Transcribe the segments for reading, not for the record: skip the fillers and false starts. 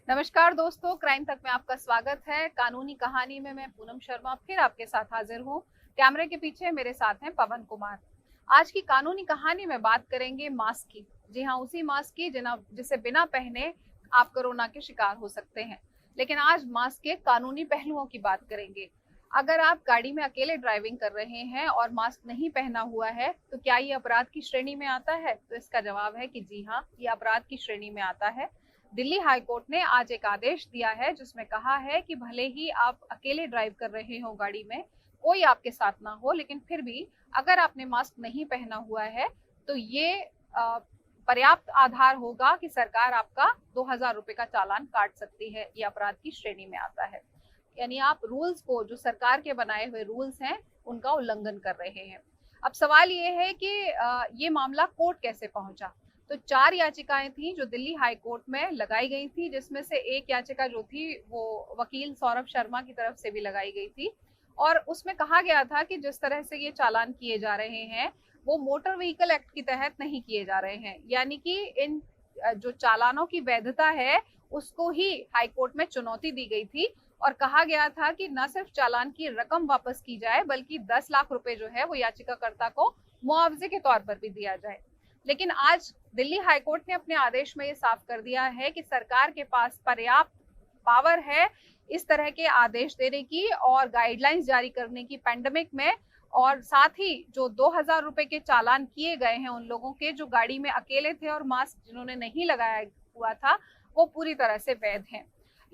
नमस्कार दोस्तों, क्राइम तक में आपका स्वागत है। कानूनी कहानी में मैं पूनम शर्मा फिर आपके साथ हाजिर हूँ। कैमरे के पीछे मेरे साथ हैं पवन कुमार। आज की कानूनी कहानी में बात करेंगे मास्क की। जी हाँ, उसी मास्क की जिसे बिना पहने आप कोरोना के शिकार हो सकते हैं। लेकिन आज मास्क के कानूनी पहलुओं की बात करेंगे। अगर आप गाड़ी में अकेले ड्राइविंग कर रहे हैं और मास्क नहीं पहना हुआ है तो क्या ये अपराध की श्रेणी में आता है? तो इसका जवाब है कि जी हाँ, ये अपराध की श्रेणी में आता है। दिल्ली हाई कोर्ट ने आज एक आदेश दिया है जिसमें कहा है कि भले ही आप अकेले ड्राइव कर रहे हो गाड़ी में, कोई आपके साथ ना हो, लेकिन फिर भी अगर आपने मास्क नहीं पहना हुआ है तो ये पर्याप्त आधार होगा कि सरकार आपका 2,000 रुपए का चालान काट सकती है। ये अपराध की श्रेणी में आता है। यानी आप रूल्स को, जो सरकार के बनाए हुए रूल्स हैं, उनका उल्लंघन कर रहे हैं। अब सवाल ये है कि ये मामला कोर्ट कैसे पहुंचा। तो 4 याचिकाएं थी जो दिल्ली हाई कोर्ट में लगाई गई थी, जिसमें से एक याचिका जो थी वो वकील सौरभ शर्मा की तरफ से भी लगाई गई थी। और उसमें कहा गया था कि जिस तरह से ये चालान किए जा रहे हैं वो मोटर व्हीकल एक्ट के तहत नहीं किए जा रहे हैं। यानी कि इन जो चालानों की वैधता है उसको ही हाई कोर्ट में चुनौती दी गई थी और कहा गया था कि न सिर्फ चालान की रकम वापस की जाए बल्कि 10 लाख रुपए जो है वो याचिकाकर्ता को मुआवजे के तौर पर भी दिया जाए। लेकिन आज दिल्ली हाईकोर्ट ने अपने आदेश में ये साफ कर दिया है कि सरकार के पास पर्याप्त पावर है इस तरह के आदेश देने की और गाइडलाइंस जारी करने की पैंडेमिक में। और साथ ही जो 2,000 रुपए के चालान किए गए हैं उन लोगों के जो गाड़ी में अकेले थे और मास्क जिन्होंने नहीं लगाया हुआ था, वो पूरी तरह से वैध हैं।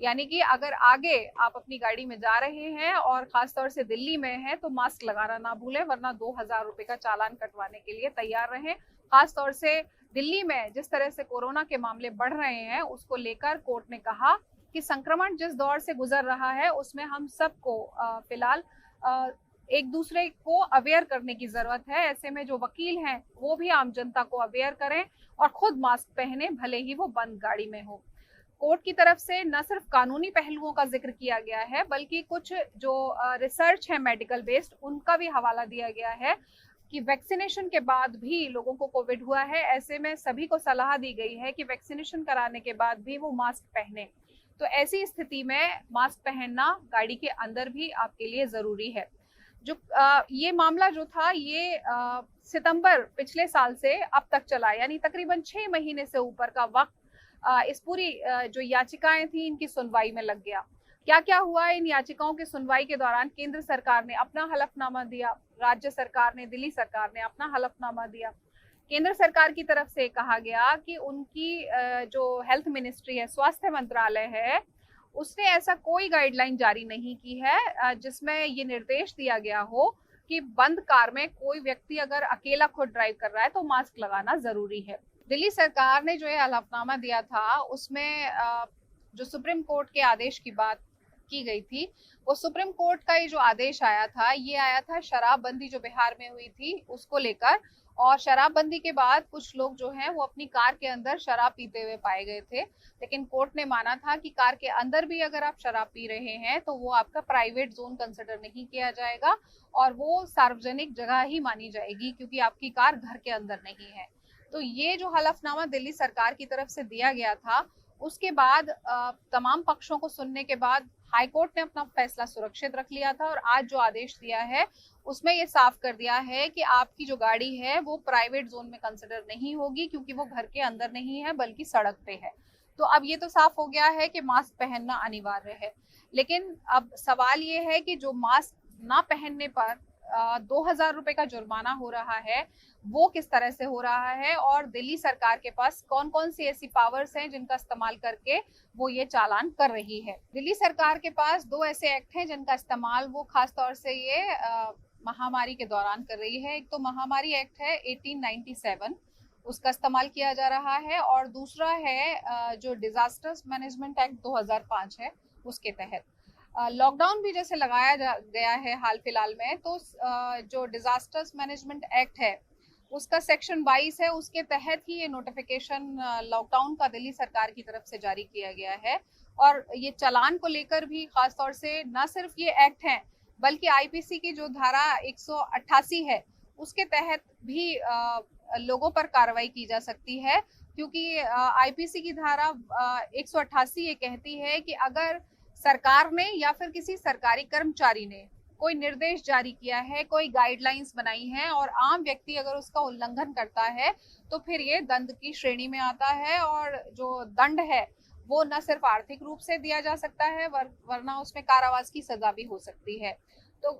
यानी कि अगर आगे आप अपनी गाड़ी में जा रहे हैं और खासतौर से दिल्ली में हैं तो मास्क लगाना ना भूलें, वरना 2,000 रुपए का चालान कटवाने के लिए तैयार रहें। खासतौर से दिल्ली में जिस तरह से कोरोना के मामले बढ़ रहे हैं उसको लेकर कोर्ट ने कहा कि संक्रमण जिस दौर से गुजर रहा है उसमें हम सबको फिलहाल एक दूसरे को अवेयर करने की जरूरत है। ऐसे में जो वकील हैं वो भी आम जनता को अवेयर करें और खुद मास्क पहने, भले ही वो बंद गाड़ी में हो। कोर्ट की तरफ से न सिर्फ कानूनी पहलुओं का जिक्र किया गया है बल्कि कुछ जो रिसर्च है मेडिकल बेस्ड, उनका भी हवाला दिया गया है कि वैक्सीनेशन के बाद भी लोगों को कोविड हुआ है। ऐसे में सभी को सलाह दी गई है कि वैक्सीनेशन कराने के बाद भी वो मास्क पहने। तो ऐसी स्थिति में मास्क पहनना गाड़ी के अंदर भी आपके लिए जरूरी है। जो ये मामला जो था ये सितंबर पिछले साल से अब तक चला, यानी तकरीबन 6 महीने से ऊपर का वक्त इस पूरी जो याचिकाएं थी इनकी सुनवाई में लग गया। क्या क्या हुआ इन याचिकाओं की सुनवाई के दौरान? केंद्र सरकार ने अपना हलफनामा दिया, राज्य सरकार ने, दिल्ली सरकार ने अपना हलफनामा दिया। केंद्र सरकार की तरफ से कहा गया कि उनकी जो हेल्थ मिनिस्ट्री है, स्वास्थ्य मंत्रालय है, उसने ऐसा कोई गाइडलाइन जारी नहीं की है जिसमें ये निर्देश दिया गया हो कि बंद कार में कोई व्यक्ति अगर अकेला खुद ड्राइव कर रहा है तो मास्क लगाना जरूरी है। दिल्ली सरकार ने जो ये हलफनामा दिया था उसमें जो सुप्रीम कोर्ट के आदेश की बात की गई थी, वो सुप्रीम कोर्ट का ये जो आदेश आया था ये आया था शराबबंदी जो बिहार में हुई थी उसको लेकर। और शराबबंदी के बाद कुछ लोग जो हैं वो अपनी कार के अंदर शराब पीते हुए पाए गए थे, लेकिन कोर्ट ने माना था कि कार के अंदर भी अगर आप शराब पी रहे हैं तो वो आपका प्राइवेट जोन कंसिडर नहीं किया जाएगा और वो सार्वजनिक जगह ही मानी जाएगी क्योंकि आपकी कार घर के अंदर नहीं है। तो ये जो हलफनामा दिल्ली सरकार की तरफ से दिया गया था उसके बाद तमाम पक्षों को सुनने के बाद हाईकोर्ट ने अपना फैसला सुरक्षित रख लिया था और आज जो आदेश दिया है उसमें ये साफ कर दिया है कि आपकी जो गाड़ी है वो प्राइवेट जोन में कंसिडर नहीं होगी क्योंकि वो घर के अंदर नहीं है बल्कि सड़क पे है। तो अब ये तो साफ हो गया है कि मास्क पहनना अनिवार्य है। लेकिन अब सवाल ये है कि जो मास्क ना पहनने पर 2,000 रुपए का जुर्माना हो रहा है वो किस तरह से हो रहा है और दिल्ली सरकार के पास कौन कौन सी ऐसी पावर्स हैं जिनका इस्तेमाल करके वो ये चालान कर रही है। दिल्ली सरकार के पास 2 ऐसे एक्ट हैं जिनका इस्तेमाल वो खास तौर से ये महामारी के दौरान कर रही है। एक तो महामारी एक्ट है 1897, उसका इस्तेमाल किया जा रहा है, और दूसरा है जो डिजास्टर्स मैनेजमेंट एक्ट 2005 है उसके तहत। लॉकडाउन भी जैसे लगाया गया है हाल फिलहाल में, तो जो डिजास्टर्स मैनेजमेंट एक्ट है उसका सेक्शन 22 है, उसके तहत ही ये नोटिफिकेशन लॉकडाउन का दिल्ली सरकार की तरफ से जारी किया गया है। और ये चालान को लेकर भी खासतौर से न सिर्फ ये एक्ट हैं बल्कि आईपीसी की जो धारा 188 है उसके तहत भी लोगों पर कार्रवाई की जा सकती है। क्योंकि आईपीसी की धारा 188 ये कहती है कि अगर सरकार ने या फिर किसी सरकारी कर्मचारी ने कोई निर्देश जारी किया है, कोई गाइडलाइंस बनाई है और आम व्यक्ति अगर उसका उल्लंघन करता है तो फिर ये दंड की श्रेणी में आता है। और जो दंड है वो न सिर्फ आर्थिक रूप से दिया जा सकता है वरना उसमें कारावास की सजा भी हो सकती है। तो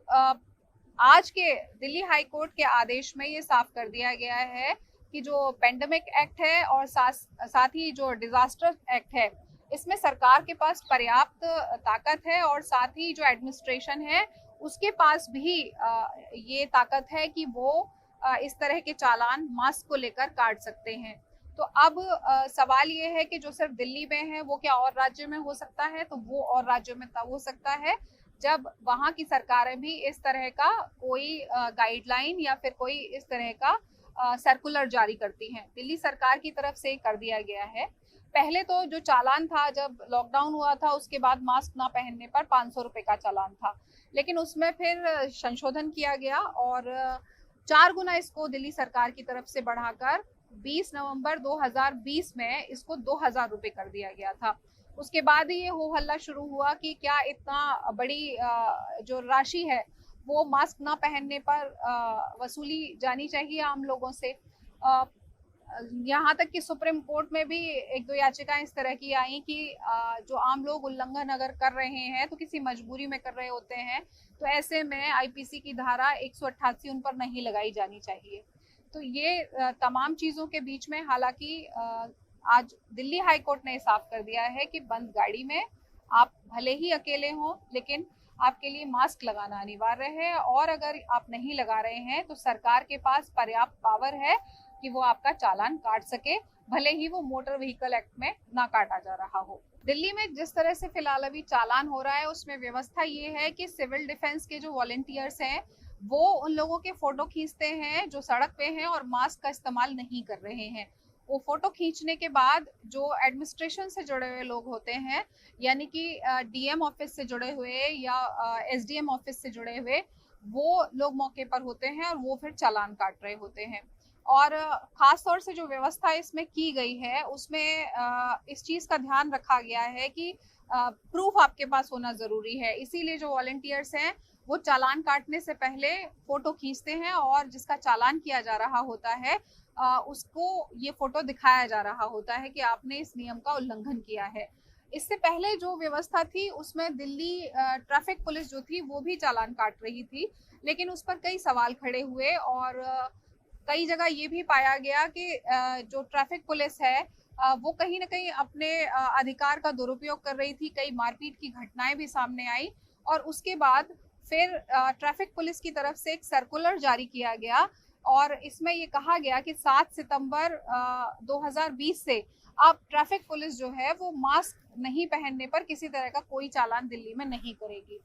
आज के दिल्ली हाई कोर्ट के आदेश में ये साफ कर दिया गया है कि जो पेंडेमिक एक्ट है और साथ ही जो डिजास्टर एक्ट है, इसमें सरकार के पास पर्याप्त ताकत है और साथ ही जो एडमिनिस्ट्रेशन है उसके पास भी ये ताकत है कि वो इस तरह के चालान मास्क को लेकर काट सकते हैं। तो अब सवाल ये है कि जो सिर्फ दिल्ली में है वो क्या और राज्य में हो सकता है? तो वो और राज्यों में तब हो सकता है जब वहां की सरकारें भी इस तरह का कोई गाइडलाइन या फिर कोई इस तरह का सर्कुलर जारी करती हैं। दिल्ली सरकार की तरफ से कर दिया गया है। पहले तो जो चालान था, जब लॉकडाउन हुआ था उसके बाद मास्क ना पहनने पर 500 रुपए का चालान था, लेकिन उसमें फिर संशोधन किया गया और 4 गुना इसको दिल्ली सरकार की तरफ से बढ़ाकर 20 नवंबर 2020 में इसको 2000 रुपए कर दिया गया था। उसके बाद ही ये हो हल्ला शुरू हुआ कि क्या इतना बड़ी जो राशि है वो मास्क ना पहनने पर वसूली जानी चाहिए आम लोगों से। यहाँ तक कि सुप्रीम कोर्ट में भी 1-2 याचिकाएं इस तरह की आई कि जो आम लोग उल्लंघन अगर कर रहे हैं तो किसी मजबूरी में कर रहे होते हैं, तो ऐसे में आईपीसी की धारा 188 उन पर नहीं लगाई जानी चाहिए। तो ये तमाम चीजों के बीच में हालांकि आज दिल्ली हाई कोर्ट ने साफ कर दिया है कि बंद गाड़ी में आप भले ही अकेले हों लेकिन आपके लिए मास्क लगाना अनिवार्य है, और अगर आप नहीं लगा रहे हैं तो सरकार के पास पर्याप्त पावर है कि वो आपका चालान काट सके, भले ही वो मोटर व्हीकल एक्ट में ना काटा जा रहा हो। दिल्ली में जिस तरह से फिलहाल अभी चालान हो रहा है उसमें व्यवस्था ये है कि सिविल डिफेंस के जो वॉलंटियर्स हैं वो उन लोगों के फोटो खींचते हैं जो सड़क पे हैं और मास्क का इस्तेमाल नहीं कर रहे हैं। वो फोटो खींचने के बाद जो एडमिनिस्ट्रेशन से जुड़े हुए लोग होते हैं, यानी कि डीएम ऑफिस से जुड़े हुए या एसडीएम ऑफिस से जुड़े हुए, वो लोग मौके पर होते हैं और वो फिर चालान काट रहे होते हैं। और खास तौर से जो व्यवस्था इसमें की गई है उसमें इस चीज का ध्यान रखा गया है कि प्रूफ आपके पास होना जरूरी है, इसीलिए जो वॉलंटियर्स हैं वो चालान काटने से पहले फोटो खींचते हैं और जिसका चालान किया जा रहा होता है उसको ये फोटो दिखाया जा रहा होता है कि आपने इस नियम का उल्लंघन किया है। इससे पहले जो व्यवस्था थी उसमें दिल्ली ट्रैफिक पुलिस जो थी वो भी चालान काट रही थी, लेकिन उस पर कई सवाल खड़े हुए और कई जगह ये भी पाया गया कि जो ट्रैफिक पुलिस है वो कहीं ना कहीं अपने अधिकार का दुरुपयोग कर रही थी। कई मारपीट की घटनाएं भी सामने आई और उसके बाद फिर ट्रैफिक पुलिस की तरफ से एक सर्कुलर जारी किया गया और इसमें ये कहा गया कि 7 सितंबर 2020 से अब ट्रैफिक पुलिस जो है वो मास्क नहीं पहनने पर किसी तरह का कोई चालान दिल्ली में नहीं करेगी।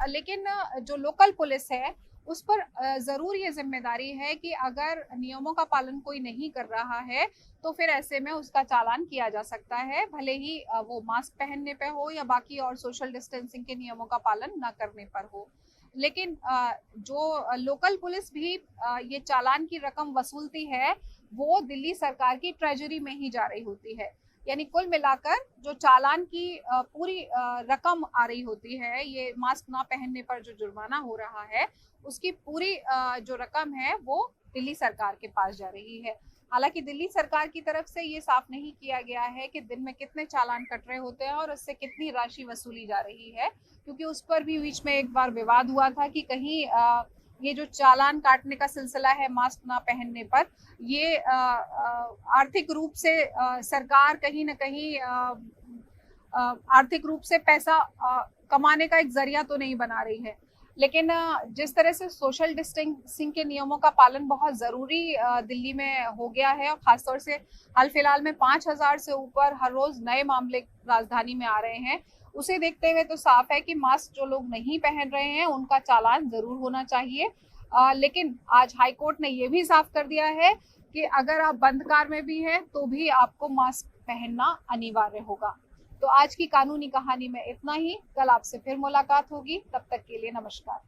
लेकिन जो लोकल पुलिस है उस पर जरूर ये जिम्मेदारी है कि अगर नियमों का पालन कोई नहीं कर रहा है तो फिर ऐसे में उसका चालान किया जा सकता है, भले ही वो मास्क पहनने पे हो या बाकी और सोशल डिस्टेंसिंग के नियमों का पालन ना करने पर हो। लेकिन जो लोकल पुलिस भी ये चालान की रकम वसूलती है वो दिल्ली सरकार की ट्रेजरी में ही जा रही होती है, यानी कुल मिलाकर जो चालान की पूरी रकम आ रही होती है, ये मास्क ना पहनने पर जो जुर्माना हो रहा है उसकी पूरी जो रकम है वो दिल्ली सरकार के पास जा रही है। हालांकि दिल्ली सरकार की तरफ से ये साफ नहीं किया गया है कि दिन में कितने चालान कट रहे होते हैं और उससे कितनी राशि वसूली जा रही है, क्योंकि उस पर भी बीच में एक बार विवाद हुआ था कि कहीं ये जो चालान काटने का सिलसिला है मास्क ना पहनने पर, ये आर्थिक रूप से सरकार कहीं ना कहीं आर्थिक रूप से पैसा कमाने का एक जरिया तो नहीं बना रही है। लेकिन जिस तरह से सोशल डिस्टेंसिंग के नियमों का पालन बहुत जरूरी दिल्ली में हो गया है और खासतौर से हाल फिलहाल में 5000 से ऊपर हर रोज नए मामले राजधानी में आ रहे हैं, उसे देखते हुए तो साफ है कि मास्क जो लोग नहीं पहन रहे हैं उनका चालान जरूर होना चाहिए। लेकिन आज हाई कोर्ट ने ये भी साफ कर दिया है कि अगर आप बंद कार में भी हैं तो भी आपको मास्क पहनना अनिवार्य होगा। तो आज की कानूनी कहानी में इतना ही, कल आपसे फिर मुलाकात होगी, तब तक के लिए नमस्कार।